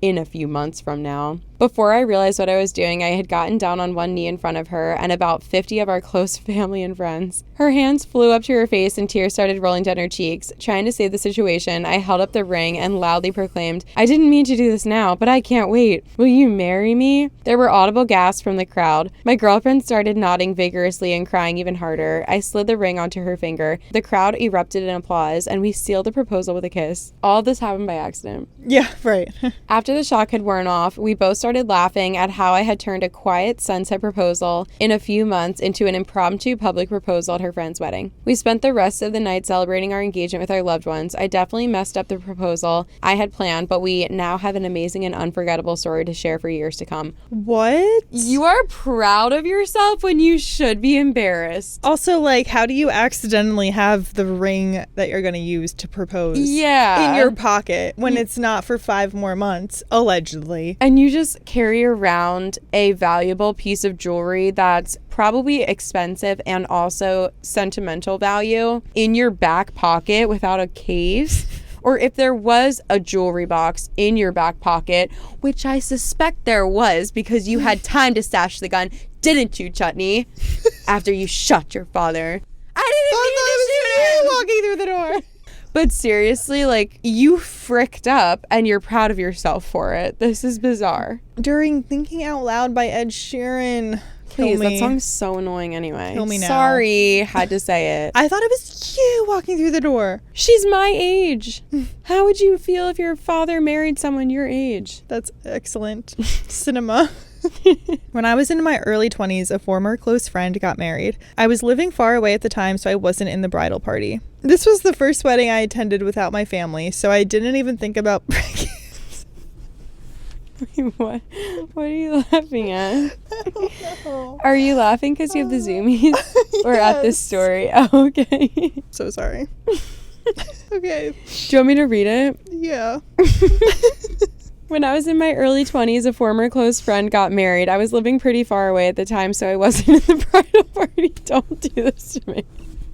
in a few months from now. Before I realized what I was doing, I had gotten down on one knee in front of her and about 50 of our close family and friends. Her hands flew up to her face and tears started rolling down her cheeks. Trying to save the situation, I held up the ring and loudly proclaimed, "I didn't mean to do this now, but I can't wait. Will you marry me?" There were audible gasps from the crowd. My girlfriend started nodding vigorously and crying even harder. I slid the ring onto her finger. The crowd erupted in applause, and we sealed the proposal with a kiss. All of this happened by accident. Yeah, right. After the shock had worn off, we both started laughing at how I had turned a quiet sunset proposal in a few months into an impromptu public proposal at her friend's wedding. We spent the rest of the night celebrating our engagement with our loved ones. I definitely messed up the proposal I had planned, but we now have an amazing and unforgettable story to share for years to come. What? You are proud of yourself when you should be embarrassed. Also, like, how do you accidentally have the ring that you're going to use to propose in your pocket when it's not for 5 more months, allegedly? And you just carry around a valuable piece of jewelry that's probably expensive and also sentimental value in your back pocket without a case. Or if there was a jewelry box in your back pocket, which I suspect there was because you had time to stash the gun, didn't you, Chutney? After you shot your father. I didn't mean to shoot him! Walking through the door. But seriously, like, you fricked up and you're proud of yourself for it. This is bizarre. During Thinking Out Loud by Ed Sheeran. Please, that song's so annoying anyway. Kill me now. Sorry, had to say it. I thought it was you walking through the door. She's my age. How would you feel if your father married someone your age? That's excellent. Cinema. When I was in my early 20s, a former close friend got married. I was living far away at the time, so I wasn't in the bridal party. This was the first wedding I attended without my family, so I didn't even think about breaking. What are you laughing at? I don't know. Are you laughing because you have the zoomies? Or Yes. at this story? Oh, okay. So sorry. Okay. Do you want me to read it? Yeah. When I was in my early 20s, a former close friend got married. I was living pretty far away at the time, so I wasn't in the bridal party. Don't do this to me.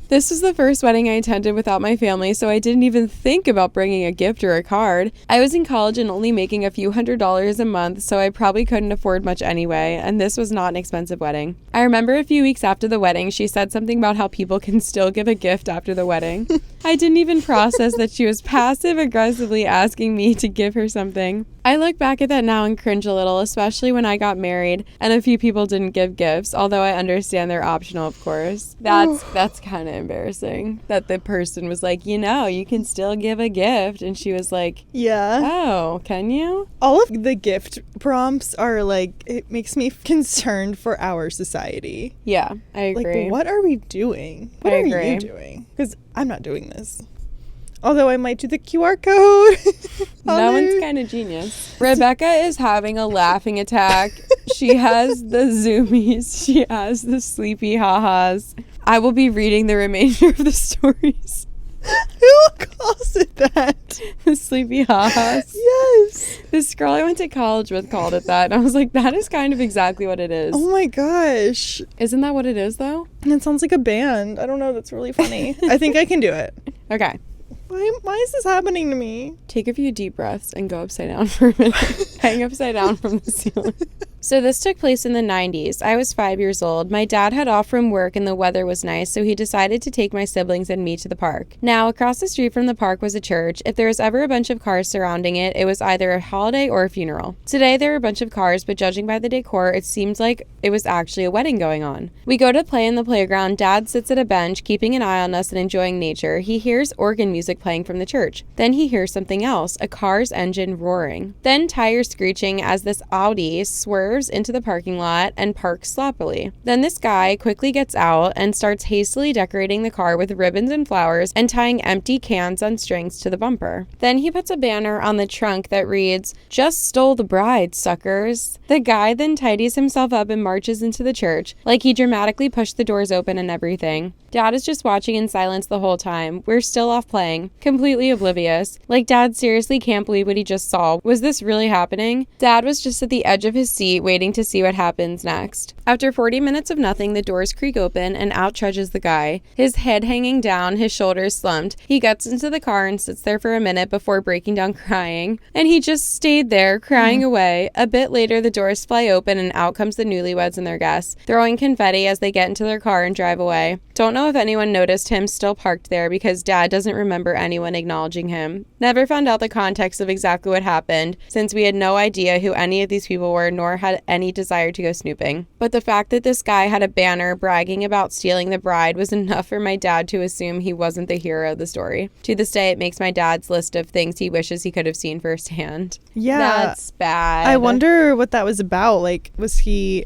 This was the first wedding I attended without my family, so I didn't even think about bringing a gift or a card. I was in college and only making a few $100s a month, so I probably couldn't afford much anyway, and this was not an expensive wedding. I remember a few weeks after the wedding, she said something about how people can still give a gift after the wedding. I didn't even process that she was passive-aggressively asking me to give her something. I look back at that now and cringe a little, especially when I got married and a few people didn't give gifts, although I understand they're optional, of course. That's kind of embarrassing that the person was like, you know, you can still give a gift. And she was like, Yeah. oh, can you? All of the gift prompts are like, it makes me concerned for our society. Yeah, I agree. Like, what are we doing? What I are agree. you doing? Because I'm not doing this. Although I might do the QR code. That one's kind of genius. Rebecca is having a laughing attack. She has the zoomies. She has the sleepy ha-has. I will be reading the remainder of the stories. Who calls it that? The sleepy ha-has. Yes. This girl I went to college with called it that. And I was like, that is kind of exactly what it is. Oh my gosh. Isn't that what it is, though? It sounds like a band. I don't know. That's really funny. I think I can do it. Okay. Why is this happening to me? Take a few deep breaths and go upside down for a minute. Hang upside down from the ceiling. So this took place in the 90s. I was 5 years old. My dad had off from work and the weather was nice, so he decided to take my siblings and me to the park. Now, across the street from the park was a church. If there was ever a bunch of cars surrounding it, it was either a holiday or a funeral. Today, there were a bunch of cars, but judging by the decor, it seemed like it was actually a wedding going on. We go to play in the playground. Dad sits at a bench, keeping an eye on us and enjoying nature. He hears organ music music playing from the church. Then he hears something else, a car's engine roaring. Then tires screeching as this Audi swerves into the parking lot and parks sloppily. Then this guy quickly gets out and starts hastily decorating the car with ribbons and flowers and tying empty cans on strings to the bumper. Then he puts a banner on the trunk that reads, "Just stole the bride, suckers." The guy then tidies himself up and marches into the church, like he dramatically pushed the doors open and everything. Dad is just watching in silence the whole time. We're still off playing, completely oblivious. Like, Dad seriously can't believe what he just saw. Was this really happening? Dad was just at the edge of his seat waiting to see what happens next. After 40 minutes of nothing, the doors creak open and out trudges the guy. His head hanging down, his shoulders slumped. He gets into the car and sits there for a minute before breaking down crying. And he just stayed there, crying away. A bit later, the doors fly open and out comes the newlyweds and their guests, throwing confetti as they get into their car and drive away. Don't know if anyone noticed him still parked there because Dad doesn't remember anyone acknowledging him. Never found out the context of exactly what happened, since we had no idea who any of these people were, nor had any desire to go snooping. But the fact that this guy had a banner bragging about stealing the bride was enough for my dad to assume he wasn't the hero of the story. To this day, it makes my dad's list of things he wishes he could have seen firsthand. Yeah. That's bad. I wonder what that was about. Like, was he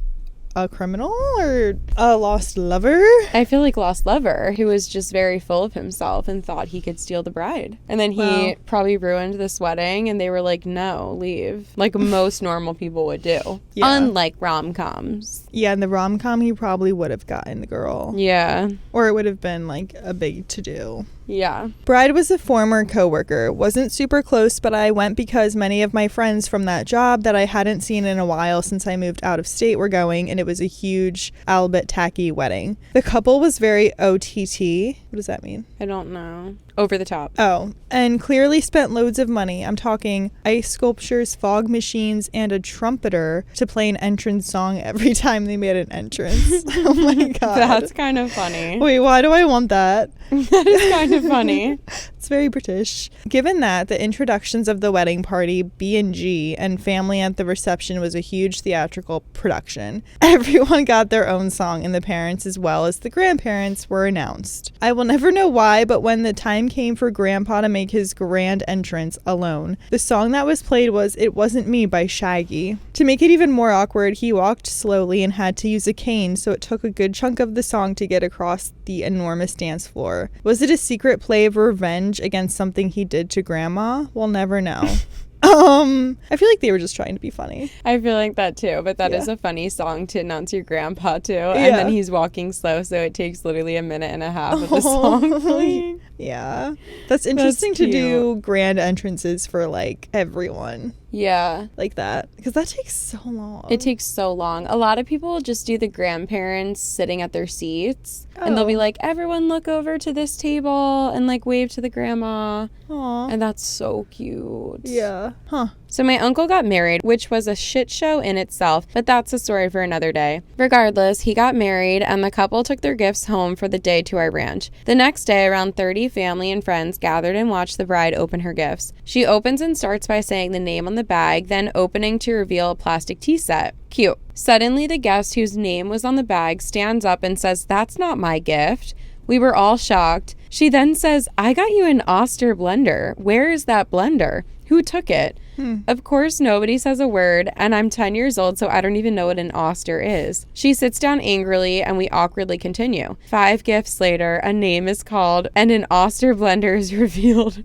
a criminal or a lost lover? I feel like lost lover who was just very full of himself and thought he could steal the bride. And then he probably ruined this wedding and they were like, no, leave. Like most normal people would do. Yeah. Unlike rom-coms. Yeah, in the rom-com, he probably would have gotten the girl. Yeah. Or it would have been like a big to-do. Yeah. Bride was a former coworker. Wasn't super close, but I went because many of my friends from that job that I hadn't seen in a while since I moved out of state were going, and it was a huge, albeit tacky wedding. The couple was very OTT. What does that mean? I don't know. Over the top. Oh, and clearly spent loads of money. I'm talking ice sculptures, fog machines, and a trumpeter to play an entrance song every time they made an entrance. Oh my god. That's kind of funny. Wait, why do I want that? That is kind of funny. It's very British. Given that the introductions of the wedding party, B&G, and family at the reception was a huge theatrical production, everyone got their own song, and the parents as well as the grandparents were announced. I will never know why, but when the time came for Grandpa to make his grand entrance alone, the song that was played was "It Wasn't Me" by Shaggy. To make it even more awkward, he walked slowly and had to use a cane, so it took a good chunk of the song to get across the enormous dance floor. Was it a secret play of revenge against something he did to Grandma? We'll never know. I feel like they were just trying to be funny. I feel like that too, but that is a funny song to announce your grandpa to. And then he's walking slow, so it takes literally a minute and a half of the song playing. Yeah. That's interesting to do grand entrances for like everyone. Yeah. Like that. Because that takes so long. It takes so long. A lot of people just do the grandparents sitting at their seats. And they'll be like, everyone look over to this table and like wave to the grandma. Aww. And that's so cute. Yeah. Huh. So my uncle got married, which was a shit show in itself, but that's a story for another day. Regardless, he got married and the couple took their gifts home for the day to our ranch. The next day, around 30 family and friends gathered and watched the bride open her gifts. She opens and starts by saying the name on the bag, then opening to reveal a plastic tea set. Cute. Suddenly, the guest whose name was on the bag stands up and says, "That's not my gift." We were all shocked. She then says, "I got you an Oster blender. Where is that blender? Who took it?" Of course, nobody says a word, and I'm 10 years old, so I don't even know what an Oster is. She sits down angrily, and we awkwardly continue. 5 gifts later, a name is called, and an Oster blender is revealed.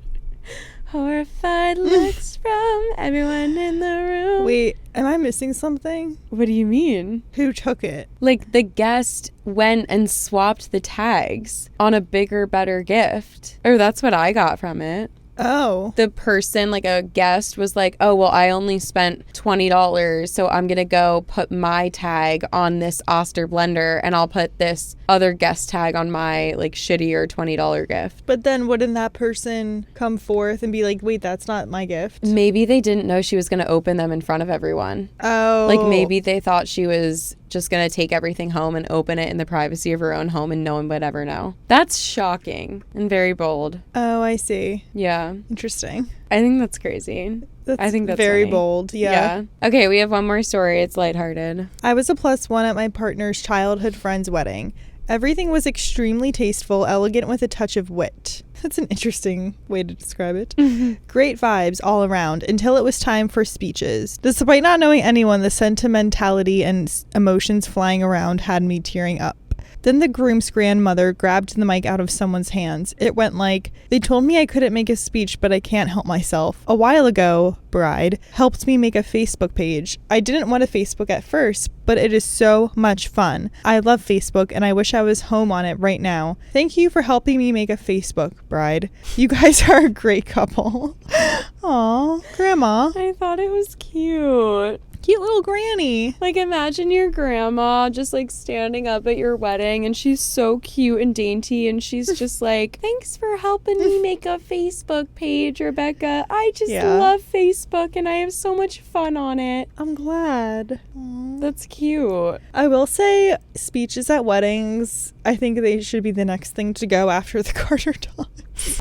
Horrified looks from everyone in the room. Wait, am I missing something? What do you mean? Who took it? Like, the guest went and swapped the tags on a bigger, better gift. Or that's what I got from it. Oh. The person, like a guest, was like, oh, well, I only spent $20, so I'm going to go put my tag on this Oster blender, and I'll put this other guest tag on my, like, shittier $20 gift. But then wouldn't that person come forth and be like, wait, that's not my gift? Maybe they didn't know she was going to open them in front of everyone. Oh. Like, maybe they thought she was just going to take everything home and open it in the privacy of her own home and no one would ever know. That's shocking and very bold. Oh, I see. Yeah. Interesting. I think that's crazy. I think that's very funny. bold. Yeah. Okay, we have one more story. It's lighthearted. I was a +1 at my partner's childhood friend's wedding. Everything was extremely tasteful, elegant with a touch of wit. That's an interesting way to describe it. Great vibes all around until it was time for speeches. Despite not knowing anyone, the sentimentality and emotions flying around had me tearing up. Then the groom's grandmother grabbed the mic out of someone's hands. It went like, "They told me I couldn't make a speech, but I can't help myself. A while ago, bride helped me make a Facebook page. I didn't want a Facebook at first, but it is so much fun. I love Facebook and I wish I was home on it right now. Thank you for helping me make a Facebook, bride. You guys are a great couple." Aw, grandma. I thought it was cute. Cute little granny. Like, imagine your grandma just like standing up at your wedding and she's so cute and dainty and she's just like, "Thanks for helping me make a Facebook page, Rebecca. I just love Facebook and I have so much fun on it." I'm glad. Aww. That's cute. I will say, speeches at weddings, I think they should be the next thing to go after the Garter talk.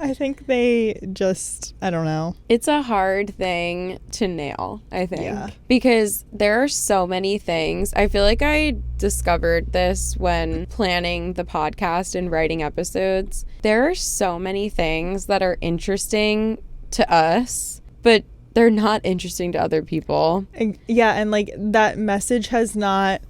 I think they just, I don't know. It's a hard thing to nail, I think. Yeah. Because there are so many things. I feel like I discovered this when planning the podcast and writing episodes. There are so many things that are interesting to us, but they're not interesting to other people. Yeah, and like that message has not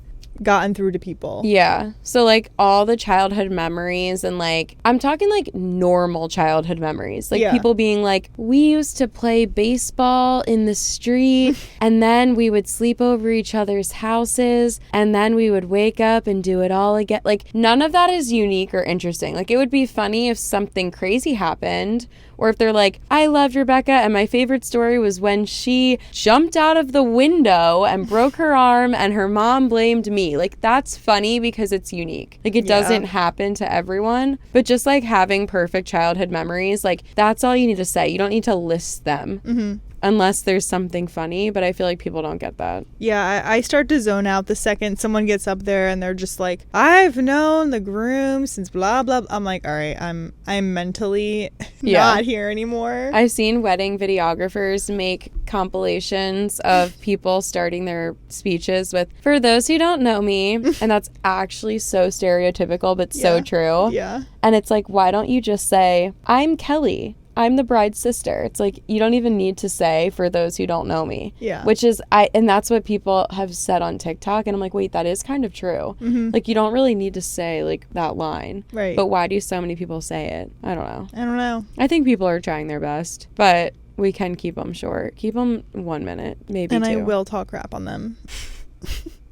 gotten through to people. Yeah. So like all the childhood memories and like I'm talking like normal childhood memories. Like people being like, "We used to play baseball in the street and then we would sleep over each other's houses and then we would wake up and do it all again." Like none of that is unique or interesting. Like it would be funny if something crazy happened, or if they're like, "I loved Rebecca and my favorite story was when she jumped out of the window and broke her arm and her mom blamed me." Like that's funny because it's unique. Like it doesn't happen to everyone. But just like having perfect childhood memories, like that's all you need to say. You don't need to list them. Unless there's something funny, but I feel like people don't get that. Yeah, I start to zone out the second someone gets up there and they're just like, "I've known the groom since blah blah." I'm like, all right, I'm mentally not here anymore. I've seen wedding videographers make compilations of people starting their speeches with, "For those who don't know me," and that's actually so stereotypical, but so true. Yeah. And it's like, why don't you just say, "I'm Kelee. I'm the bride's sister." It's like, you don't even need to say, "For those who don't know me." Yeah. Which is, and that's what people have said on TikTok. And I'm like, wait, that is kind of true. Like, you don't really need to say, like, that line. Right. But why do so many people say it? I don't know. I think people are trying their best. But we can keep them short. Keep them 1 minute, maybe and 2. I will talk crap on them.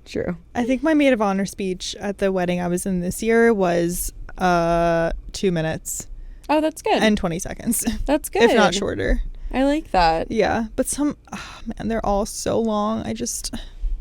True. I think my maid of honor speech at the wedding I was in this year was 2 minutes. Oh, that's good. And 20 seconds. That's good. If not shorter. I like that. Yeah. But some, man, they're all so long.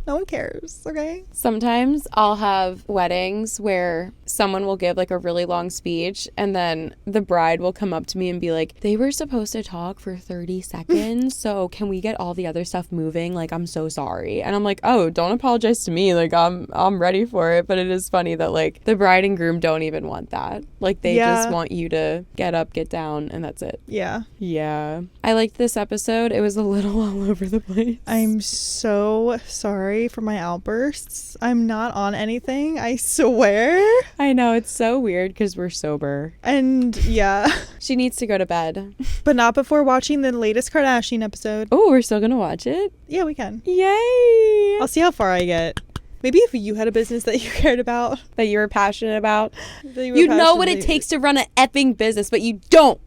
No one cares, okay? Sometimes I'll have weddings where someone will give like a really long speech and then the bride will come up to me and be like, "They were supposed to talk for 30 seconds, so can we get all the other stuff moving? Like, I'm so sorry." And I'm like, "Oh, don't apologize to me. Like, I'm ready for it." But it is funny that like the bride and groom don't even want that. Like they just want you to get up, get down, and that's it. Yeah. Yeah. I liked this episode. It was a little all over the place. I'm so sorry for my outbursts. I'm not on anything, I swear. I know, it's so weird because we're sober. And yeah. She needs to go to bed. But not before watching the latest Kardashian episode. Oh, we're still gonna watch it? Yeah, we can. Yay! I'll see how far I get. Maybe if you had a business that you cared about. That you were passionate about. You know what it takes to run an effing business, but you don't.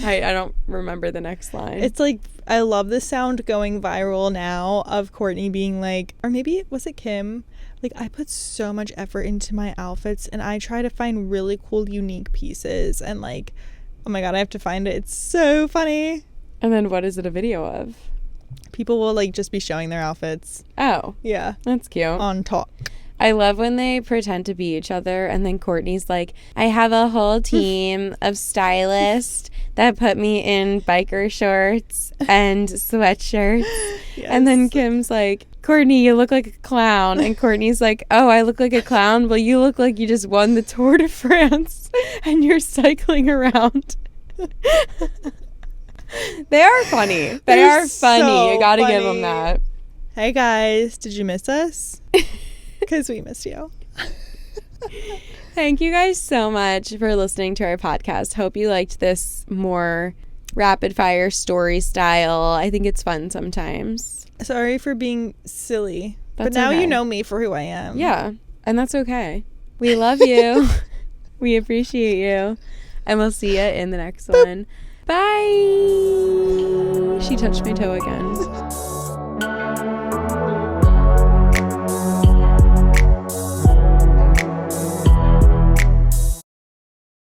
I don't remember the next line. It's like, I love the sound going viral now of Kourtney being like, or maybe was it Kim? Like, I put so much effort into my outfits and I try to find really cool, unique pieces. And like, oh my God, I have to find it. It's so funny. And then what is it a video of? People will like just be showing their outfits. Oh. Yeah. That's cute. On talk. I love when they pretend to be each other and then Kourtney's like, "I have a whole team of stylists that put me in biker shorts and sweatshirts." Yes. And then Kim's like, "Kourtney, you look like a clown." And Kourtney's like, "Oh, I look like a clown? Well, you look like you just won the Tour de France and you're cycling around." They are funny. They are funny. So you gotta give them that. Hey guys, did you miss us? Because we missed you. Thank you guys so much for listening to our podcast. Hope you liked this more rapid fire story style. I think it's fun sometimes. Sorry for being silly. That's but now okay. you know me for who I am. Yeah, and that's okay. We love you. We appreciate you. And we'll see you in the next one. Bye. She touched my toe again.